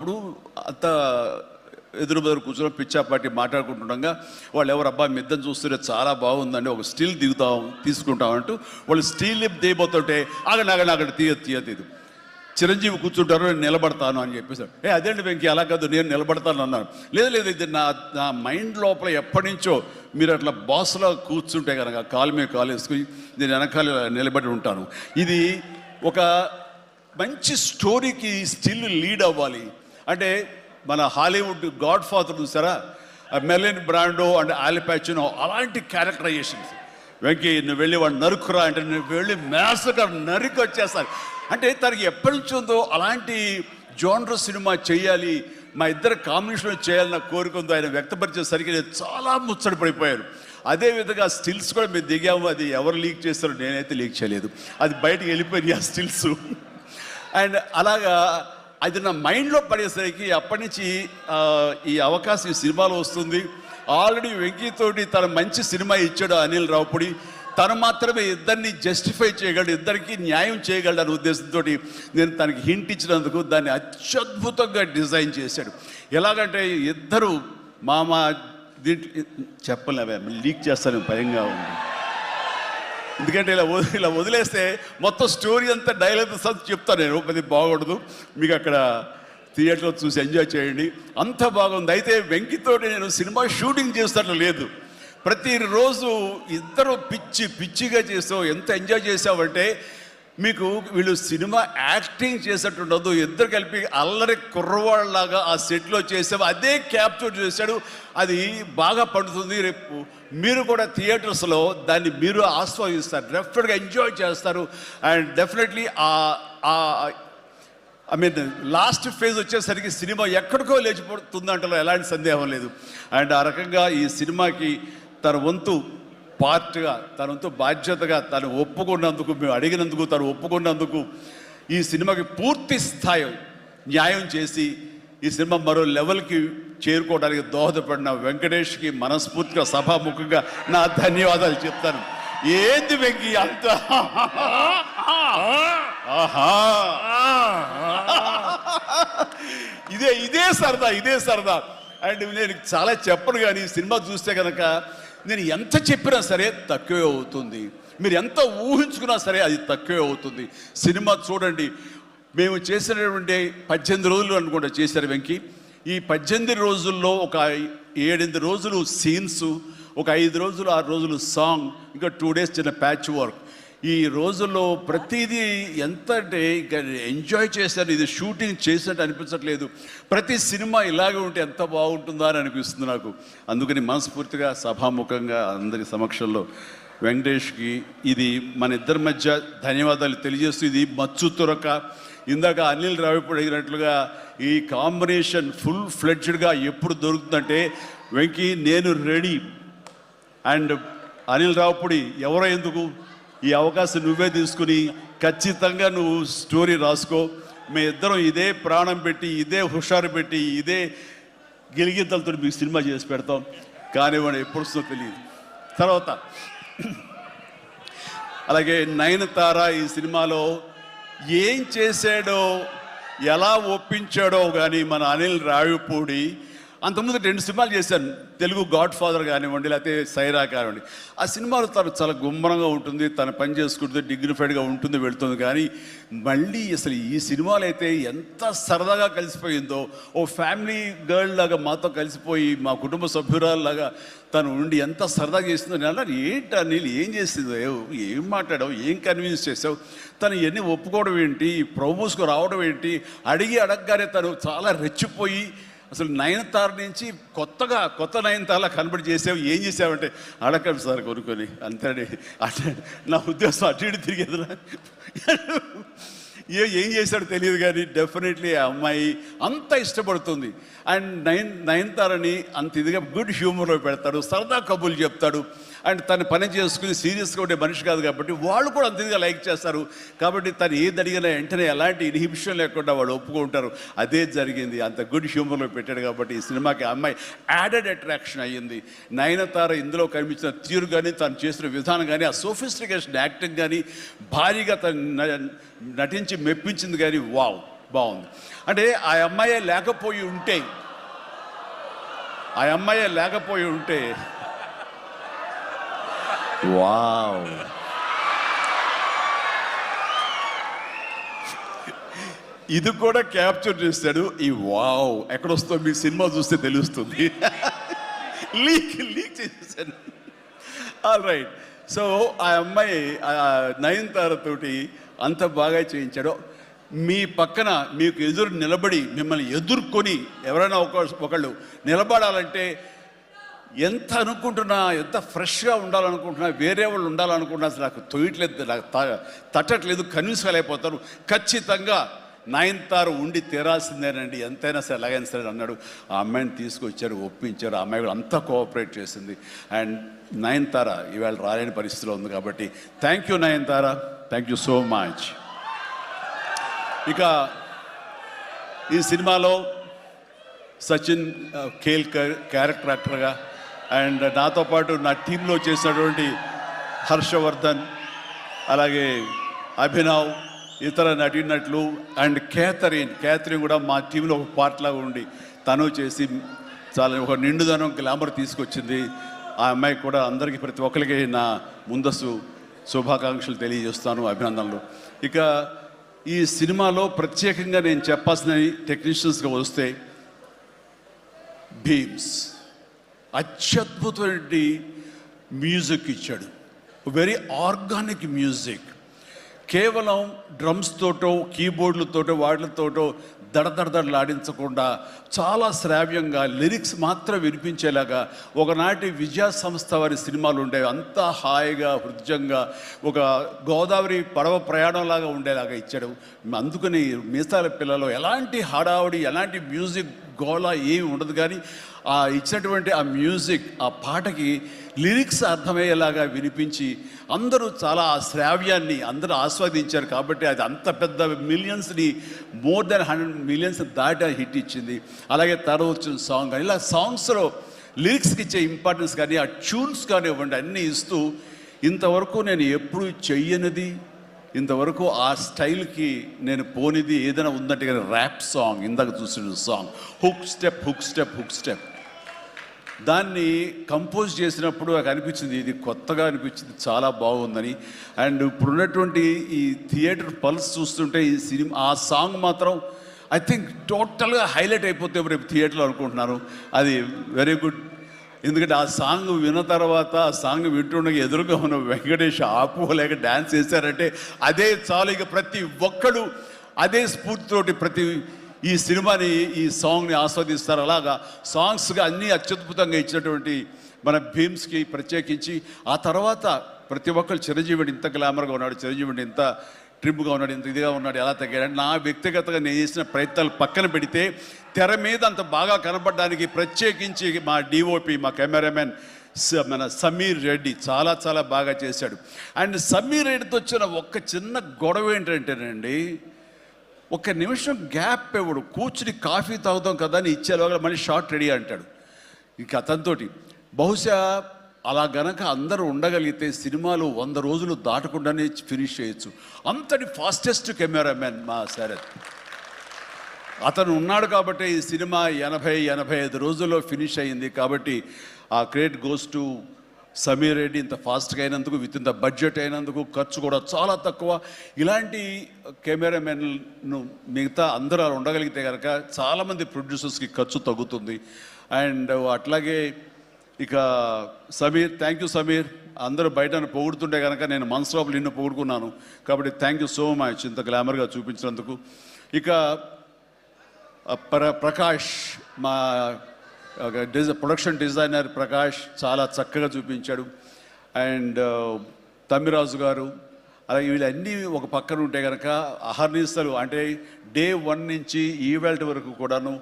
ఇప్పుడు అంత ఎదురు బెదురు కూర్చొని పిచ్చాపాటి మాట్లాడుకుంటుండగా వాళ్ళు ఎవరు అబ్బాయి మిద్దం చూస్తుంటే చాలా బాగుందండి, ఒక స్టిల్ తీసుకుంటామంటూ వాళ్ళు స్టిల్ దిగిపోతుంటే అక్కడ తీయదు. చిరంజీవి కూర్చుంటారు, నేను నిలబడతాను అని చెప్పేసాడు. అదేంటి వెంకీ అలా కాదు, నేను నిలబడతాను అన్నాను. లేదు ఇది నా మైండ్ లోపల ఎప్పటి నుంచో మీరు అట్లా బాస్లో కూర్చుంటే కనుక కాలు మీద కాలు వేసుకుని నేను వెనకాల నిలబడి ఉంటాను. ఇది ఒక మంచి స్టోరీకి స్టిల్ లీడ్ అవ్వాలి అంటే మన హాలీవుడ్ గాడ్ ఫాదర్ చూసారా, మెర్లిన్ బ్రాండో అండ్ ఆల్ పచినో అలాంటి క్యారెక్టరైజేషన్స్. వెంకీ నువ్వు వెళ్ళి వాడు నరుకురా అంటే నువ్వు వెళ్ళి మ్యాస్గా నరికి వచ్చేస్తాను అంటే తనకి ఎప్పటి నుంచి ఉందో అలాంటి జోనర్ సినిమా చేయాలి, మా ఇద్దరు కాంబినేషన్లో చేయాలన్న కోరిక ఉందో ఆయన వ్యక్తపరిచేసరికి చాలా ముచ్చట పడిపోయారు. అదేవిధంగా స్టిల్స్ కూడా మేము దిగాము, అది ఎవరు లీక్ చేస్తారో నేనైతే లీక్ చేయలేదు, అది బయటకు వెళ్ళిపోయింది ఆ స్టిల్స్. అండ్ అలాగా అది నా మైండ్లో పడేసరికి అప్పటి నుంచి ఈ అవకాశం ఈ సినిమాలో వస్తుంది. ఆల్రెడీ వెంకీతోటి తన మంచి సినిమా ఇచ్చాడు అనిల్ రావుపూడి, తను మాత్రమే ఇద్దరిని జస్టిఫై చేయగలడు, ఇద్దరికి న్యాయం చేయగలడు అనే ఉద్దేశంతో నేను తనకి హింట్ ఇచ్చినందుకు దాన్ని అత్యద్భుతంగా డిజైన్ చేశాడు. ఎలాగంటే ఇద్దరు మామ దీంట్లో చెప్పలేవే లీక్ చేస్తాను భయంగా ఉంది, ఎందుకంటే ఇలా వదిలేస్తే మొత్తం స్టోరీ అంతా డైలాగ్ చెప్తాను నేను, అది బాగుండదు, మీకు అక్కడ థియేటర్లో చూసి ఎంజాయ్ చేయండి, అంత బాగుంది. అయితే వెంకితోటి నేను సినిమా షూటింగ్ చేస్తున్నట్లు లేదు, ప్రతిరోజు ఇద్దరు పిచ్చిగా చేసావు, ఎంత ఎంజాయ్ చేసావంటే మీకు వీళ్ళు సినిమా యాక్టింగ్ చేసేట్టుండదు, ఇద్దరు కలిపి అల్లరి కుర్రవాళ్ళలాగా ఆ సెట్లో చేసావు, అదే క్యాప్చర్ చేశాడు, అది బాగా పండుతుంది. రేపు మీరు కూడా థియేటర్స్లో దాన్ని మీరు ఆస్వాదిస్తారు, డెఫినెట్గా ఎంజాయ్ చేస్తారు. And definitely I mean last phase వచ్చేసరికి సినిమా ఎక్కడికో లేచిపోతుందంటలో ఎలాంటి సందేహం లేదు. అండ్ ఆ రకంగా ఈ సినిమాకి తన వంతు పార్ట్గా, తన వంతు బాధ్యతగా తను ఒప్పుకున్నందుకు, మేము అడిగినందుకు తను ఒప్పుకున్నందుకు, ఈ సినిమాకి పూర్తి స్థాయి న్యాయం చేసి ఈ సినిమా మరో లెవెల్కి చేరుకోవడానికి దోహదపడిన వెంకటేష్కి మనస్ఫూర్తిగా సభాముఖంగా నా ధన్యవాదాలు చెప్తాను. ఏంది వెంకీ అంత ఇదే సరదా. అండ్ నేను చాలా చెప్పను, కానీ సినిమా చూస్తే కనుక నేను ఎంత చెప్పినా సరే తక్కువే అవుతుంది, మీరు ఎంత ఊహించుకున్నా సరే అది తక్కువే అవుతుంది. సినిమా చూడండి, మేము చేసినటువంటి 18 రోజులు అనుకుంటా చేశారు వెంకీ. ఈ 18 రోజుల్లో ఒక 7-8 రోజులు సీన్స్, ఒక 5 రోజులు 6 రోజులు సాంగ్, ఇంకా 2 days చిన్న ప్యాచ్ వర్క్. ఈ రోజుల్లో ప్రతిదీ ఎంత అంటే ఇక ఎంజాయ్ చేశాను, ఇది షూటింగ్ చేసినట్టు అనిపించట్లేదు. ప్రతి సినిమా ఇలాగే ఉంటే ఎంత బాగుంటుందా అని అనిపిస్తుంది నాకు. అందుకని మనస్ఫూర్తిగా సభాముఖంగా అందరి సమక్షంలో వెంకటేష్కి ఇది మన ఇద్దరి మధ్య ధన్యవాదాలు తెలియజేస్తూ, ఇది మచ్చు తురక. ఇందాక అనిల్ రావిపూడి అడిగినట్లుగా ఈ కాంబినేషన్ ఫుల్ ఫ్లెడ్జ్డ్గా ఎప్పుడు దొరుకుతుందంటే వెంకీ నేను రెడీ. అండ్ అనిల్ రావిపూడి ఎవరో ఎందుకు, ఈ అవకాశం నువ్వే తీసుకుని ఖచ్చితంగా నువ్వు స్టోరీ రాసుకో, మీ ఇద్దరం ఇదే ప్రాణం పెట్టి, ఇదే హుషారు పెట్టి, ఇదే గిలిగింతలతో మీకు సినిమా చేసి పెడతాం. కానివ్వండి, ఎప్పుడు వస్తుందో తెలియదు. తర్వాత అలాగే నయనతార ఈ సినిమాలో ఏం చేశాడో, ఎలా ఒప్పించాడో కానీ మన అనిల్ రావిపూడి. అంతకుముందు 2 సినిమాలు చేశాను, తెలుగు గాడ్ ఫాదర్ కానివ్వండి, లేకపోతే సైరా కానివ్వండి. ఆ సినిమాలో తను చాలా గుమ్మరంగా ఉంటుంది, తను పని చేసుకుంటుంది, డిగ్నిఫైడ్గా ఉంటుంది, వెళుతుంది. కానీ మళ్ళీ అసలు ఈ సినిమాలో అయితే ఎంత సరదాగా కలిసిపోయిందో, ఓ ఫ్యామిలీ గర్ల్ లాగా మాతో కలిసిపోయి మా కుటుంబ సభ్యురాల్లాగా తను ఉండి ఎంత సరదాగా చేసిందో. నేను అన్నాను, ఏంటి అనిల్ ఏం చేసిందో, ఏం మాట్లాడావు, ఏం కన్విన్స్ చేసావు, తను ఇవన్నీ ఒప్పుకోవడం ఏంటి, ప్రమోస్కు రావడం ఏంటి, అడగగానే తను చాలా రెచ్చిపోయి అసలు నయనతార నుంచి కొత్త నయనతారలా కనబడి చేసావు, ఏం చేసావంటే అడగండి సార్ కొనుక్కొని అంతే. అంటే నా ఉద్దేశం అటు ఇటు తిరిగేదిరా, ఏం చేశాడో తెలియదు, కానీ డెఫినెట్లీ ఆ అమ్మాయి అంత ఇష్టపడుతుంది. అండ్ నయనతారని అంత ఇదిగా గుడ్ హ్యూమర్లో పెడతాడు, సరదా కబుర్లు చెప్తాడు. అండ్ తను పని చేసుకుని సీరియస్గా ఉండే మనిషి కాదు కాబట్టి వాళ్ళు కూడా అంత ఇదిగా లైక్ చేస్తారు. కాబట్టి తను ఏది అడిగినా వెంటనే ఎలాంటి ఇన్హిబిషన్ లేకుండా వాళ్ళు ఒప్పుకుంటారు. అదే జరిగింది, అంత గుడ్ హ్యూమర్లో పెట్టాడు కాబట్టి ఈ సినిమాకి అమ్మాయి యాడెడ్ అట్రాక్షన్ అయ్యింది. నయనతార ఇందులో కనిపించిన తీరు కానీ, తను చేసిన విధానం కానీ, ఆ సోఫిస్టికేషన్ యాక్టింగ్ కానీ, భారీగా తను నటించి మెప్పించింది. కానీ వావ్, బాగుంది. అంటే ఆ అమ్మాయే లేకపోయి ఉంటే వావ్, ఇది కూడా క్యాప్చర్ చేస్తాడు. ఈ వావ్ ఎక్కడొస్తో మీ సినిమా చూస్తే తెలుస్తుంది. లీక్ చేసేసాడు. All right. సో ఆ అమ్మాయి నయనతార తోటి అంత బాగా చేయించాడు. మీ పక్కన మీకు ఎదురు నిలబడి మిమ్మల్ని ఎదుర్కొని ఎవరైనా ఒకళ్ళు నిలబడాలంటే ఎంత అనుకుంటున్నా, ఎంత ఫ్రెష్గా ఉండాలనుకుంటున్నా, వేరే వాళ్ళు ఉండాలనుకుంటున్నా అసలు నాకు తొయ్యట్లేదు, నాకు తట్టట్లేదు, కన్విన్స్ కాలేకపోతారు. ఖచ్చితంగా నయనతార ఉండి తీరాల్సిందేనండి, ఎంతైనా సరే ఎలాగైనా సరే అన్నాడు. ఆ అమ్మాయిని తీసుకొచ్చారు, ఒప్పించారు. ఆ అమ్మాయి కూడా అంతా కోఆపరేట్ చేసింది. అండ్ నయనతార ఇవాళ రాలేని పరిస్థితిలో ఉంది కాబట్టి thank you Nayanthara, thank you so much. ఇక ఈ సినిమాలో సచిన్ కేల్కర్ క్యారెక్టర్ యాక్టర్గా, అండ్ నాతో పాటు నా టీంలో చేసినటువంటి హర్షవర్ధన్, అలాగే అభినవ్, ఇతర నటీనటులు, అండ్ క్యాథరిన్ కూడా మా టీంలో ఒక పార్ట్ లాగా ఉండి తను చేసి చాలా ఒక నిండుదనం గ్లామర్ తీసుకొచ్చింది. ఆ అమ్మాయికి కూడా అందరికీ ప్రతి ఒక్కరికి నా ముందస్తు శుభాకాంక్షలు తెలియజేస్తాను, అభినందనలు. ఇక ఈ సినిమాలో ప్రత్యేకంగా నేను చెప్పాల్సిన టెక్నీషియన్స్గా వస్తే భీమ్స్ అత్యద్భుతమైన మ్యూజిక్ ఇచ్చాడు. Very organic music. కేవలం డ్రమ్స్ తోటో కీబోర్డులతోటో వాటితోటో దడదడదడలాడించకుండా చాలా శ్రావ్యంగా లిరిక్స్ మాత్రం వినిపించేలాగా ఒకనాటి విజయ సంస్థ వారి సినిమాలు ఉండేవి. అంతా హాయిగా హృద్యంగా ఒక గోదావరి పడవ ప్రయాణంలాగా ఉండేలాగా ఇచ్చాడు. అందుకని మీసాల పిల్లలో ఎలాంటి హడావుడి, ఎలాంటి మ్యూజిక్ గోళ ఏమి ఉండదు. కానీ ఆ ఇచ్చినటువంటి ఆ మ్యూజిక్, ఆ పాటకి లిరిక్స్ అర్థమయ్యేలాగా వినిపించి అందరూ చాలా ఆ శ్రావ్యాన్ని అందరూ ఆస్వాదించారు. కాబట్టి అది అంత పెద్ద మిలియన్స్ని, మోర్ దెన్ 100 మిలియన్స్ దాటి హిట్ ఇచ్చింది. అలాగే తర్వాత వచ్చిన సాంగ్ కానీ ఇలా సాంగ్స్లో లిరిక్స్కి ఇచ్చే ఇంపార్టెన్స్ కానీ ఆ ట్యూన్స్ కానివ్వండి అన్నీ ఇస్తూ ఇంతవరకు నేను ఎప్పుడు చెయ్యనిది, ఇంతవరకు ఆ స్టైల్కి నేను పోనిది ఏదైనా ఉందంటే కానీ ర్యాప్ సాంగ్, ఇందాక చూసిన సాంగ్ హుక్ స్టెప్ దాన్ని కంపోజ్ చేసినప్పుడు నాకు అనిపించింది ఇది కొత్తగా అనిపించింది, చాలా బాగుందని. అండ్ ఇప్పుడున్నటువంటి ఈ థియేటర్ పల్స్ చూస్తుంటే ఈ సినిమా ఆ సాంగ్ మాత్రం ఐ థింక్ టోటల్గా హైలైట్ అయిపోతే రేపు థియేటర్లో అనుకుంటున్నాను. అది వెరీ గుడ్. ఎందుకంటే ఆ సాంగ్ విన్న తర్వాత ఆ సాంగ్ వింటుండగా ఎదురుగా ఉన్న వెంకటేష్ ఆపుకోలేక డ్యాన్స్ చేశారంటే అదే చాలు. ఇక ప్రతి ఒక్కడు అదే స్ఫూర్తితోటి ప్రతి ఈ సినిమాని, ఈ సాంగ్ని ఆస్వాదిస్తారు. అలాగా సాంగ్స్గా అన్నీ అత్యద్భుతంగా ఇచ్చినటువంటి మన భీమ్స్కి ప్రత్యేకించి ఆ తర్వాత ప్రతి ఒక్కరు చిరంజీవి ఇంత గ్లామర్గా ఉన్నాడు, చిరంజీవి ఇంత ట్రిమ్గా ఉన్నాడు, ఇంత ఇదిగా ఉన్నాడు, ఎలా తగ్గాడు. నా వ్యక్తిగతంగా నేను చేసిన ప్రయత్నాలు పక్కన పెడితే తెర మీద అంత బాగా కనపడడానికి ప్రత్యేకించి మా డిఓపి, మా కెమెరామెన్ మన సమీర్ రెడ్డి చాలా చాలా బాగా చేశాడు. అండ్ సమీర్ రెడ్డితో వచ్చిన ఒక్క చిన్న గొడవ ఏంటంటేనండి, ఒక నిమిషం గ్యాప్ ఇవ్వడు. కూర్చుని కాఫీ తాగుతాం కదా అని ఇచ్చేలోగా మళ్ళీ షార్ట్ రెడీ అంటాడు. ఇంక అతనితోటి బహుశా అలా గనక అందరూ ఉండగలిగితే సినిమాలు 100 రోజులు దాటకుండానే ఫినిష్ చేయొచ్చు. అంతటి ఫాస్టెస్ట్ కెమెరామెన్ మా శరత్. అతను ఉన్నాడు కాబట్టి ఈ సినిమా 80-85 రోజుల్లో ఫినిష్ అయ్యింది. కాబట్టి ఆ credit goes to Sameer Reddy. ఇంత ఫాస్ట్గా అయినందుకు, విత్ ఇన్ ద బడ్జెట్ అయినందుకు, ఖర్చు కూడా చాలా తక్కువ. ఇలాంటి కెమెరామెన్ను మిగతా అందరూ ఉండగలిగితే కనుక చాలామంది ప్రొడ్యూసర్స్కి ఖర్చు తగ్గుతుంది. అండ్ అట్లాగే ఇక సమీర్, థ్యాంక్ యూ సమీర్. అందరూ బయట పొగుడుతుంటే కనుక నేను మనసులో నిన్ను పొగుడుకున్నాను. కాబట్టి థ్యాంక్ యూ సో మచ్ ఇంత గ్లామర్గా చూపించినందుకు. ఇక ప్రకాష్, మా ప్రొడక్షన్ డిజైనర్ ప్రకాష్ చాలా చక్కగా చూపించాడు. అండ్ తమ్మిరాజు గారు, అలాగే వీళ్ళన్నీ ఒక పక్కన ఉంటే కనుక అహర్నిశలు అంటే డే 1 నుంచి ఈవెల్ట్ వరకు కూడాను